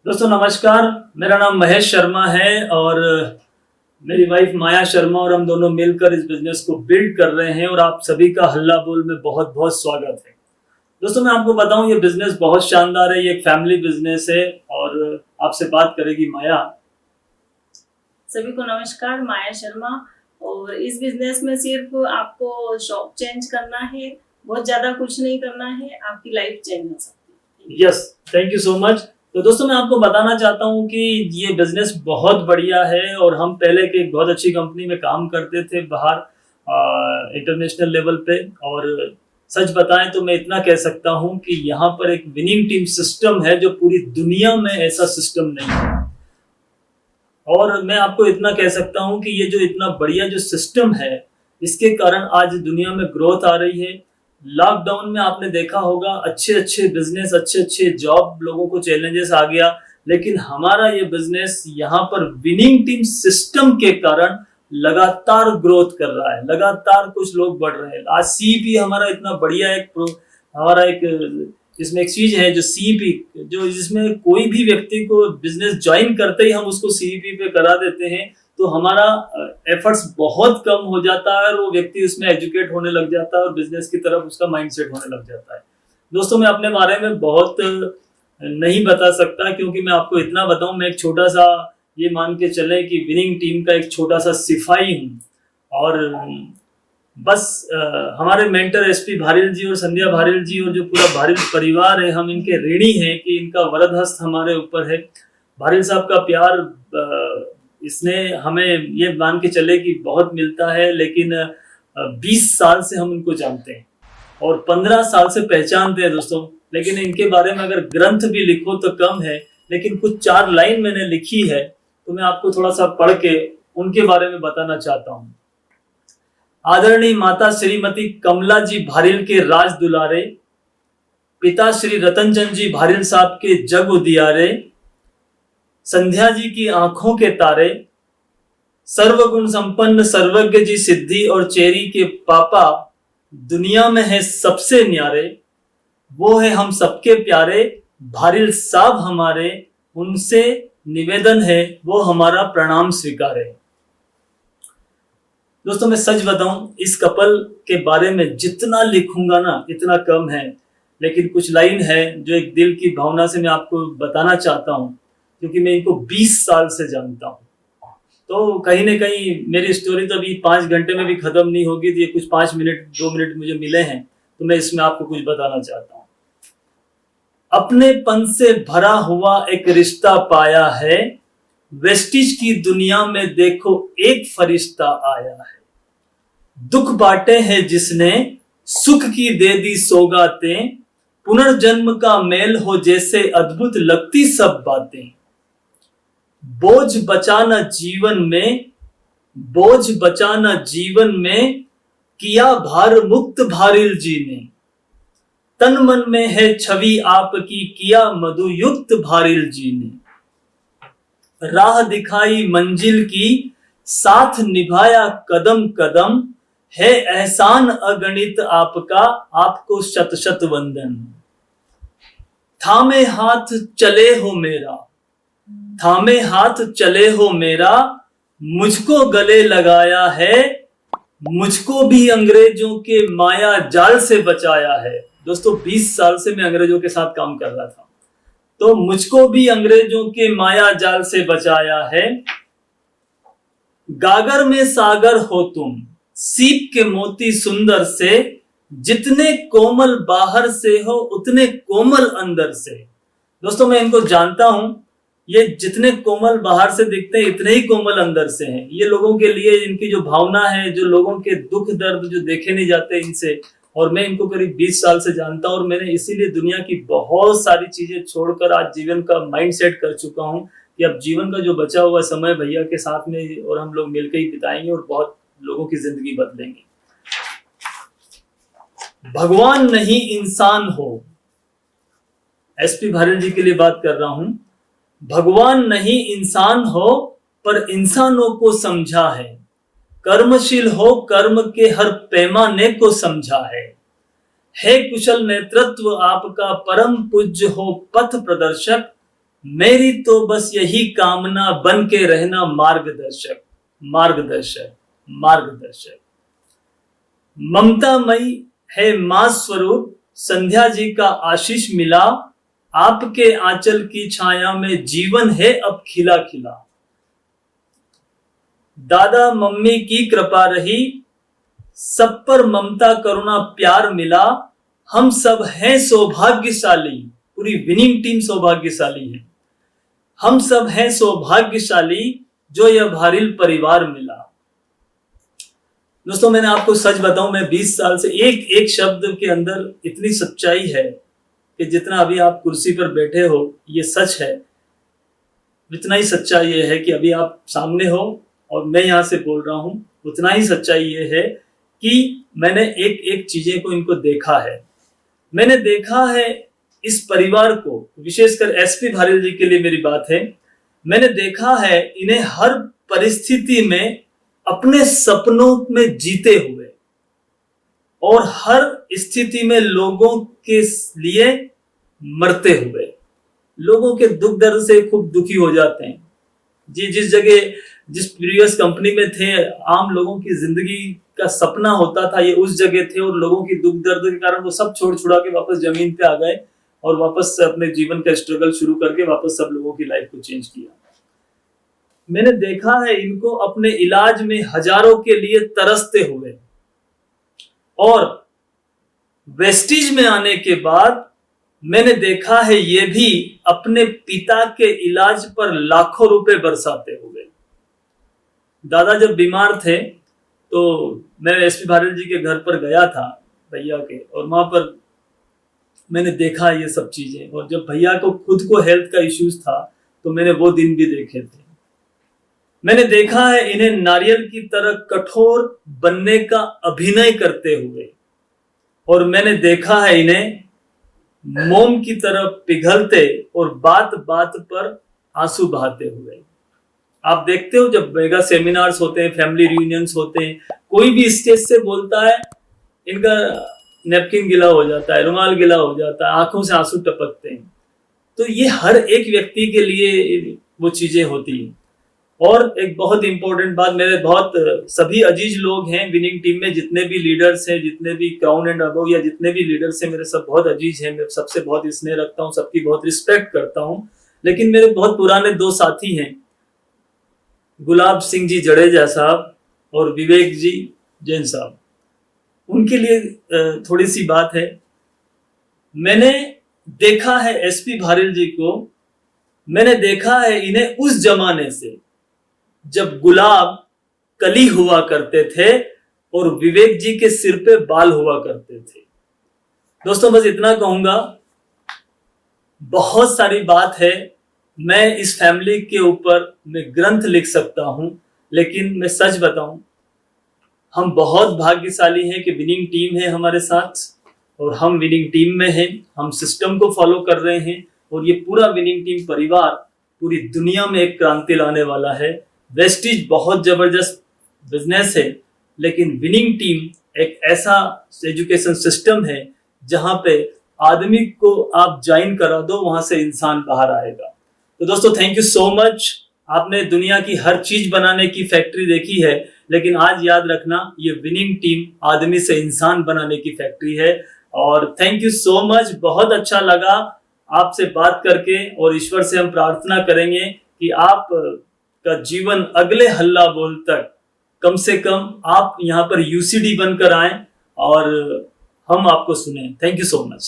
दोस्तों नमस्कार। मेरा नाम महेश शर्मा है और मेरी वाइफ माया शर्मा और हम दोनों मिलकर इस बिजनेस को बिल्ड कर रहे हैं और आप सभी का हल्ला बोल में बहुत बहुत स्वागत है। दोस्तों मैं आपको बताऊं, ये बिजनेस बहुत शानदार है। ये एक फैमिली बिजनेस है और आपसे बात करेगी माया। सभी को नमस्कार, माया शर्मा। और इस बिजनेस में सिर्फ आपको शॉप चेंज करना है, बहुत ज्यादा कुछ नहीं करना है, आपकी लाइफ चेंज हो सकती है। Yes, thank you so much. तो दोस्तों मैं आपको बताना चाहता हूं कि ये बिजनेस बहुत बढ़िया है और हम पहले के एक बहुत अच्छी कंपनी में काम करते थे बाहर इंटरनेशनल लेवल पे। और सच बताएं तो मैं इतना कह सकता हूं कि यहाँ पर एक विनिंग टीम सिस्टम है जो पूरी दुनिया में ऐसा सिस्टम नहीं है। और मैं आपको इतना कह सकता हूं कि ये जो इतना बढ़िया जो सिस्टम है, इसके कारण आज दुनिया में ग्रोथ आ रही है। लॉकडाउन में आपने देखा होगा अच्छे अच्छे बिजनेस, अच्छे अच्छे जॉब, लोगों को चैलेंजेस आ गया, लेकिन हमारा ये बिजनेस यहाँ पर विनिंग टीम सिस्टम के कारण लगातार ग्रोथ कर रहा है। लगातार कुछ लोग बढ़ रहे हैं। आज सीपी हमारा इतना बढ़िया हमारा एक इसमें एक चीज है जो सीपी, जो जिसमें कोई भी व्यक्ति को बिजनेस ज्वाइन करते ही हम उसको सीपी पे करा देते हैं, तो हमारा एफर्ट्स बहुत कम हो जाता है और वो व्यक्ति उसमें एजुकेट होने लग जाता है और बिजनेस की तरफ उसका माइंडसेट होने लग जाता है। दोस्तों मैं अपने बारे में बहुत नहीं बता सकता, क्योंकि मैं आपको इतना बताऊं, मैं एक छोटा सा, ये मान के चले कि विनिंग टीम का एक छोटा सा सिपाही हूँ। और बस हमारे मेंटर एसपी भारिल जी और संध्या भारिल जी और जो पूरा भारिल परिवार है, हम इनके ऋणी हैं कि इनका वरद हस्त हमारे ऊपर है। भारिल साहब का प्यार इसने हमें ये मान के चले कि बहुत मिलता है, लेकिन 20 साल से हम इनको जानते हैं और 15 साल से पहचानते हैं दोस्तों। लेकिन इनके बारे में अगर ग्रंथ भी लिखो तो कम है, लेकिन कुछ 4 लाइन मैंने लिखी है, तो मैं आपको थोड़ा सा पढ़ के उनके बारे में बताना चाहता हूँ। आदरणीय माता श्रीमती कमला जी भारिल के राज दुलारे, पिता श्री रतन चंद जी भारिल साहब के जग उदियारे, संध्या जी की आंखों के तारे, सर्वगुण संपन्न सर्वज्ञ जी सिद्धि और चेरी के पापा दुनिया में है सबसे न्यारे, वो है हम सबके प्यारे भारिल साहब हमारे, उनसे निवेदन है वो हमारा प्रणाम स्वीकारे। दोस्तों मैं सच बताऊं, इस कपल के बारे में जितना लिखूंगा ना इतना कम है, लेकिन कुछ लाइन है जो एक दिल की भावना से मैं आपको बताना चाहता हूं, क्योंकि मैं इनको 20 साल से जानता हूं। तो कहीं ना कहीं मेरी स्टोरी तो अभी 5 घंटे में भी खत्म नहीं होगी, तो ये कुछ 5 मिनट 2 मिनट मुझे मिले हैं, तो मैं इसमें आपको कुछ बताना चाहता हूं। अपनेपन से भरा हुआ एक रिश्ता पाया है, वेस्टिज की दुनिया में देखो एक फरिश्ता आया है। दुख बांटे हैं जिसने, सुख की दे दी सौगातें, पुनर्जन्म का मेल हो जैसे अद्भुत लगती सब बातें। बोझ बचाना जीवन में, बोझ बचाना जीवन में, किया भार मुक्त भारिल जी ने। तन मन में है छवि आपकी, किया मधुयुक्त भारिल जी ने। राह दिखाई मंजिल की, साथ निभाया कदम कदम, है एहसान अगणित आपका, आपको शत शत वंदन। थामे हाथ चले हो मेरा, थामे हाथ चले हो मेरा, मुझको गले लगाया है, मुझको भी अंग्रेजों के माया जाल से बचाया है। दोस्तों 20 साल से मैं अंग्रेजों के साथ काम कर रहा था, तो मुझको भी अंग्रेजों के माया जाल से बचाया है। गागर में सागर हो तुम, सीप के मोती सुंदर से, जितने कोमल बाहर से हो उतने कोमल अंदर से। दोस्तों मैं इनको जानता हूं, ये जितने कोमल बाहर से दिखते हैं इतने ही कोमल अंदर से हैं। ये लोगों के लिए इनकी जो भावना है, जो लोगों के दुख दर्द जो देखे नहीं जाते इनसे, और मैं इनको करीब 20 साल से जानता हूं और मैंने इसीलिए दुनिया की बहुत सारी चीजें छोड़कर आज जीवन का माइंड सेट कर चुका हूं कि अब जीवन का जो बचा हुआ समय भैया के साथ में और हम लोग मिलकर ही बिताएंगे और बहुत लोगों की जिंदगी बदलेंगे। भगवान नहीं इंसान हो, एसपी भारिल जी के लिए बात कर रहा हूं। भगवान नहीं इंसान हो, पर इंसानों को समझा है। कर्मशील हो, कर्म के हर पैमाने को समझा है कुशल नेतृत्व आपका, परम पूज्य हो पथ प्रदर्शक, मेरी तो बस यही कामना, बन के रहना मार्गदर्शक, मार्गदर्शक, मार्गदर्शक। ममतामयी है मां स्वरूप, संध्या जी का आशीष मिला, आपके आंचल की छाया में जीवन है अब खिला खिला। दादा मम्मी की कृपा रही, सब पर ममता करुणा प्यार मिला, हम सब हैं सौभाग्यशाली, पूरी विनिंग टीम सौभाग्यशाली है। हम सब हैं सौभाग्यशाली, जो यह भारिल परिवार मिला। दोस्तों, मैंने आपको सच बताऊं, मैं 20 साल से एक एक शब्द के अंदर इतनी सच्चाई है कि जितना अभी आप कुर्सी पर बैठे हो ये सच है, इतना ही सच्चा ये है कि अभी आप सामने हो और मैं यहां से बोल रहा हूं। उतना ही सच्चाई ये है कि मैंने एक एक चीजें को इनको देखा है। मैंने देखा है इस परिवार को, विशेषकर एसपी भारिल जी के लिए मेरी बात है। मैंने देखा है इन्हें हर परिस्थिति में अपने सपनों में जीते हुए और हर स्थिति में लोगों के लिए मरते हुए। लोगों के दुख दर्द से खूब दुखी हो जाते हैं जी। जिस जगह, जिस प्रीवियस कंपनी में थे, आम लोगों की जिंदगी का सपना होता था, ये उस जगह थे और लोगों की दुख दर्द के कारण वो सब छोड़ छुड़ा के वापस जमीन पे आ गए और वापस से अपने जीवन का स्ट्रगल शुरू करके वापस सब लोगों की लाइफ को चेंज किया। मैंने देखा है इनको अपने इलाज में हजारों के लिए तरसते हुए, और वेस्टिज में आने के बाद मैंने देखा है ये भी अपने पिता के इलाज पर लाखों रुपए बरसाते हुए। दादा जब बीमार थे तो मैं एसपी भारिल जी के घर पर गया था, भैया के, और वहां पर मैंने देखा ये सब चीजें। और जब भैया को खुद को हेल्थ का इश्यूज था तो मैंने वो दिन भी देखे थे। मैंने देखा है इन्हें नारियल की तरह कठोर बनने का अभिनय करते हुए, और मैंने देखा है इन्हें मोम की तरह पिघलते और बात बात पर आंसू बहाते हुए। आप देखते हो जब मेगा सेमिनार्स होते हैं, फैमिली रियूनियंस होते हैं, कोई भी स्टेज से बोलता है, इनका नैपकिन गिला हो जाता है, रुमाल गिला हो जाता है, आंखों से आंसू टपकते हैं। तो ये हर एक व्यक्ति के लिए वो चीजें होती हैं। और एक बहुत इंपॉर्टेंट बात, मेरे बहुत सभी अजीज लोग हैं विनिंग टीम में, जितने भी लीडर्स हैं, जितने भी क्राउन एंड अबव या जितने भी लीडर्स हैं, मेरे सब बहुत अजीज हैं। मैं सबसे बहुत स्नेह रखता हूँ, सबकी बहुत रिस्पेक्ट करता हूँ। लेकिन मेरे बहुत पुराने 2 साथी हैं, गुलाब सिंह जी जडेजा साहब और विवेक जी जैन साहब। उनके लिए थोड़ी सी बात है। मैंने देखा है एसपी भारिल जी को, मैंने देखा है इन्हें उस जमाने से जब गुलाब कली हुआ करते थे और विवेक जी के सिर पे बाल हुआ करते थे। दोस्तों, बस इतना कहूंगा, बहुत सारी बात है, मैं इस फैमिली के ऊपर मैं ग्रंथ लिख सकता हूं, लेकिन मैं सच बताऊं, हम बहुत भाग्यशाली हैं कि विनिंग टीम है हमारे साथ, और हम विनिंग टीम में हैं, हम सिस्टम को फॉलो कर रहे हैं, और ये पूरा विनिंग टीम परिवार पूरी दुनिया में एक क्रांति लाने वाला है। वेस्टिज बहुत जबरदस्त बिजनेस है, लेकिन विनिंग टीम एक ऐसा एजुकेशन सिस्टम है जहां पे आदमी को आप ज्वाइन करा दो, वहां से इंसान बाहर आएगा। तो दोस्तों, थैंक यू सो मच। आपने दुनिया की हर चीज बनाने की फैक्ट्री देखी है, लेकिन आज याद रखना, ये विनिंग टीम आदमी से इंसान बनाने की फैक्ट्री है। और थैंक यू सो मच, बहुत अच्छा लगा आपसे बात करके, और ईश्वर से हम प्रार्थना करेंगे कि आप का जीवन अगले हल्ला बोल तक कम से कम आप यहाँ पर यूसीडी बनकर आए और हम आपको सुने। Thank you so much.